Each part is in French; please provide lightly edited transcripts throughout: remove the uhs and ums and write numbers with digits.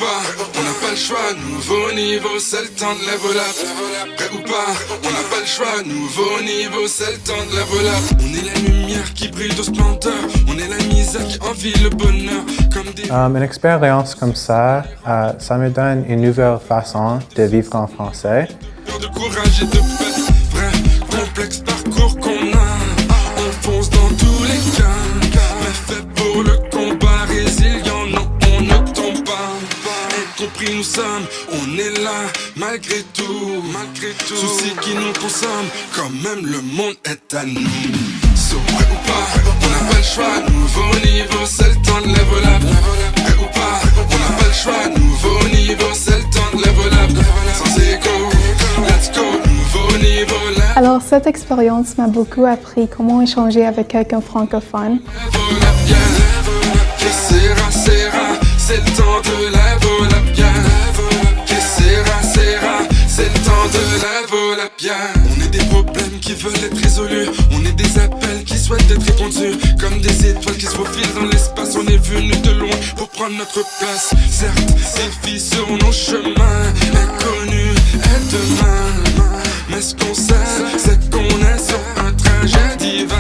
pas, on n'a pas le choix, nouveau niveau, c'est le temps de level up. Prêt ou pas, on n'a pas le choix, nouveau niveau, c'est le temps de level up. On est la lumière qui brille de splendeur, on est la misère qui envie le bonheur. Comme des... Une expérience comme ça me donne une nouvelle façon de vivre en français. De courage et de paix, vrai, complexe parcours qu'on a. On fonce dans tous les cas, mais fait pour le combat, résilient, non, on ne tombe pas. Incompris nous sommes, on est là, malgré tout. Soucis qui nous consomment, quand même le monde est à nous. So, prêt ou pas, on n'a pas le choix, nouveau niveau, c'est le temps de level up. Prêt ou pas, on n'a pas le choix, nouveau niveau, c'est le temps de level up. Sans écho, let's go, nouveau niveau, là. Alors, cette expérience m'a beaucoup appris comment échanger avec quelqu'un francophone. C'est le temps de level up, yeah. C'est le temps de level up, yeah. On est des problèmes qui veulent être résolus, on est des appels qui souhaitent être répondus. Comme des étoiles qui se faufilent dans l'espace, on est venus de loin pour prendre notre place. Certes, défis sur nos chemins, inconnus est demain. Mais ce qu'on sait, c'est qu'on est sur un trajet divin.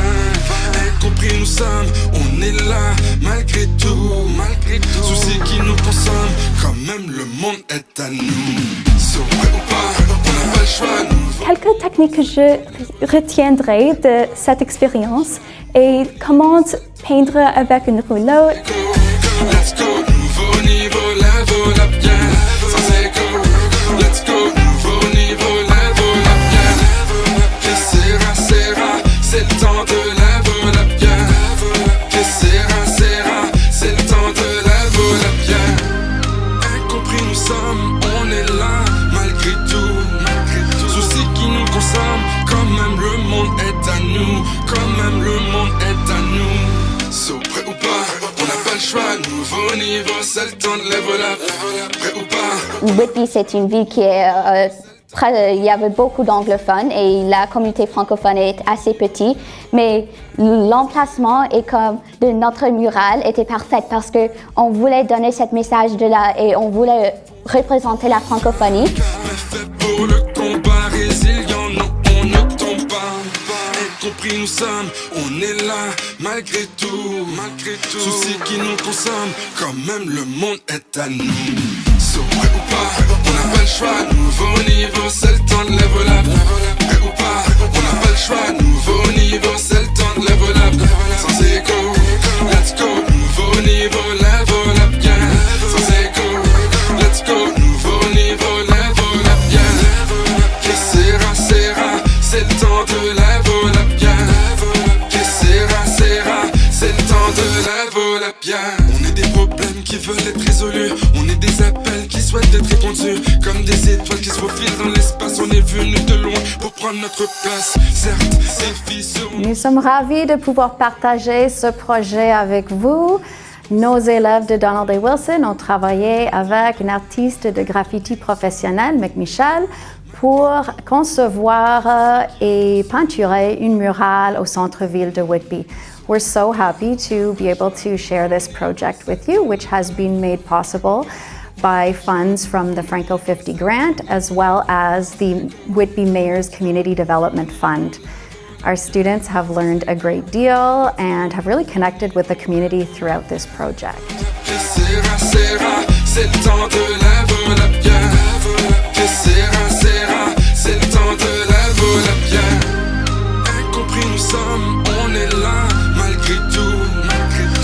Incompris nous sommes, on est là, malgré tout. Soucis qui nous consomment, quand même le monde est à nous. So, prêt ou pas, on n'a pas le choix. Quelques techniques que je retiendrai de cette expérience est comment peindre avec une rouleau. Let's go, nouveau niveau, level up, yeah. Sans écho, let's go, nouveau niveau, level up, yeah. Que sera, c'est le temps de level up, yeah. Que sera, c'est le temps de level up, yeah. Incompris nous sommes, on est là, malgré tout. Soucis qui nous consomment, quand même le monde est à nous. Quand même le monde est à nous. So, prêt ou pas, on n'a pas le choix, nouveau niveau, c'est le temps de level up. Prêt ou pas. Whitby, c'est une ville qui est... il y avait beaucoup d'anglophones et la communauté francophone est assez petite, mais l'emplacement de notre mural était parfait parce qu'on voulait donner ce message de là et on voulait représenter la francophonie. Pour le combat, résilient, non, on ne tombe pas. Incompris nous sommes, on est là, malgré tout. Soucis qui nous consomment, quand même le monde est à nous. So, prêt ou pas, on n'a pas le choix, nouveau niveau, c'est le temps de level up. Prêt ou pas, on n'a pas le choix, nouveau niveau, c'est le temps de level up. Sans écho, let's go, nouveau niveau, level up, yeah. Sans écho, let's go, nouveau niveau, level up, yeah. Que sera, c'est le temps de level up, yeah. Que sera, c'est le temps de level up, yeah. On est des problèmes qui veulent être résolus, on est des appels qui souhaitent être répondus. Comme des étoiles qui se faufilent dans l'espace, on est venus de loin pour prendre notre place. Certes, défis sur... Nous sommes ravis de pouvoir partager ce projet avec vous. Nos élèves de Donald A. Wilson ont travaillé avec une artiste de graffiti professionnelle, McMichel, pour concevoir et peinturer une murale au centre-ville de Whitby. We're so happy to be able to share this project with you, which has been made possible by funds from the Franco 50 grant, as well as the Whitby Mayor's Community Development Fund. Our students have learned a great deal and have really connected with the community throughout this project. C'est le temps de level up, yeah. Que sera, c'est le temps de level up, yeah. Incompris nous sommes, on est là, malgré tout.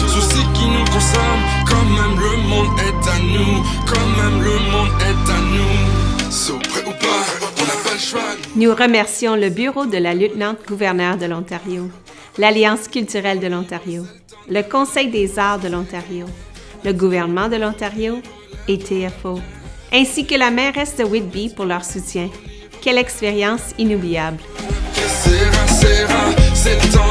Soucis qui nous consomment, quand même le monde est à nous. Quand même le monde est à nous. So, prêt ou pas, on n'a pas le choix. Nous remercions le Bureau de la lieutenant-gouverneure de l'Ontario, l'Alliance culturelle de l'Ontario, le Conseil des arts de l'Ontario, le gouvernement de l'Ontario et TFO, ainsi que la mairesse de Whitby pour leur soutien. Quelle expérience inoubliable! Que sera, c'est le temps